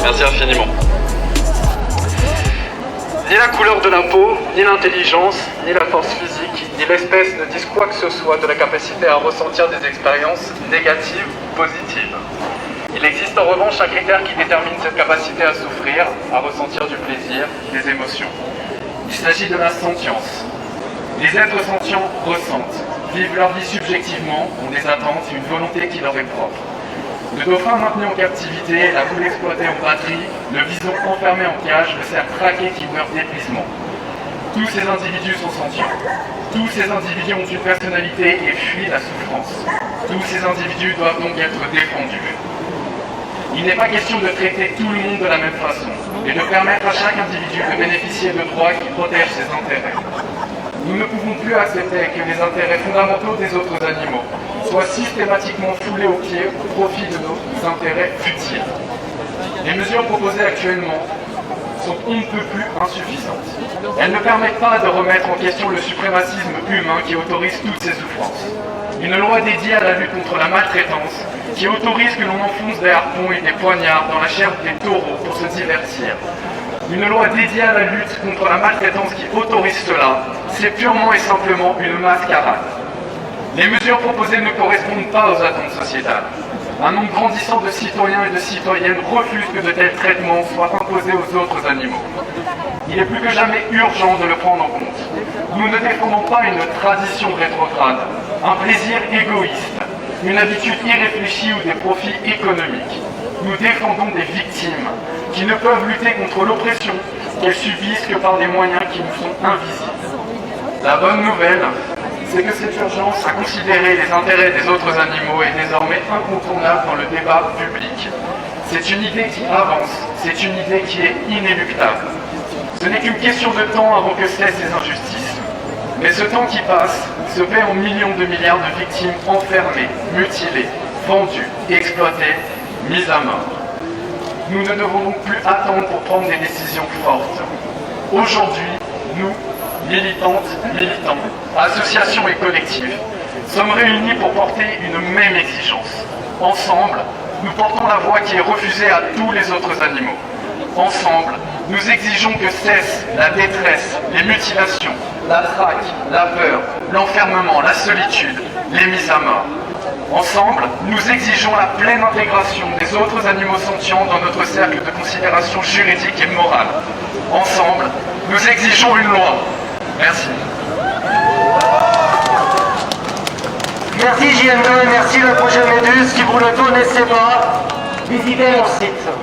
Merci infiniment. Ni la couleur de la peau, ni l'intelligence, ni la force physique, ni l'espèce ne disent quoi que ce soit de la capacité à ressentir des expériences négatives ou positives. Il existe en revanche un critère qui détermine cette capacité à souffrir, à ressentir du plaisir, des émotions. Il s'agit de la sentience. Les êtres sentients ressentent, vivent leur vie subjectivement, ont des attentes et une volonté qui leur est propre. Le dauphin maintenu en captivité, la poule exploitée en batterie, le bison enfermé en cage, le cerf traqué qui meurt d'épuisement. Tous ces individus sont sentients. Tous ces individus ont une personnalité et fuient la souffrance. Tous ces individus doivent donc être défendus. Il n'est pas question de traiter tout le monde de la même façon et de permettre à chaque individu de bénéficier de droits qui protègent ses intérêts. Nous ne pouvons plus accepter que les intérêts fondamentaux des autres animaux soient systématiquement foulés aux pieds au profit de nos intérêts futiles. Les mesures proposées actuellement sont on ne peut plus insuffisantes. Elles ne permettent pas de remettre en question le suprémacisme humain qui autorise toutes ces souffrances. Une loi dédiée à la lutte contre la maltraitance qui autorise que l'on enfonce des harpons et des poignards dans la chair des taureaux pour se divertir. Une loi dédiée à la lutte contre la maltraitance qui autorise cela, c'est purement et simplement une mascarade. Les mesures proposées ne correspondent pas aux attentes sociétales. Un nombre grandissant de citoyens et de citoyennes refusent que de tels traitements soient imposés aux autres animaux. Il est plus que jamais urgent de le prendre en compte. Nous ne défendons pas une tradition rétrograde, un plaisir égoïste, une habitude irréfléchie ou des profits économiques. Nous défendons des victimes qui ne peuvent lutter contre l'oppression qu'elles subissent que par des moyens qui nous sont invisibles. La bonne nouvelle, c'est que cette urgence à considérer les intérêts des autres animaux est désormais incontournable dans le débat public. C'est une idée qui avance, c'est une idée qui est inéluctable. Ce n'est qu'une question de temps avant que cessent ces injustices. Mais ce temps qui passe se paie en millions de milliards de victimes enfermées, mutilées, vendues, exploitées, mises à mort. Nous ne devons donc plus attendre pour prendre des décisions fortes. Aujourd'hui, nous, militantes, militants, associations et collectifs, sommes réunis pour porter une même exigence. Ensemble, nous portons la voix qui est refusée à tous les autres animaux. Ensemble, nous exigeons que cessent la détresse, les mutilations, la traque, la peur, l'enfermement, la solitude, les mises à mort. Ensemble, nous exigeons la pleine intégration des autres animaux sentients dans notre cercle de considération juridique et morale. Ensemble, nous exigeons une loi. Merci. Merci JM2 et merci le projet Méduse. Si vous ne le connaissez pas, visitez leur site.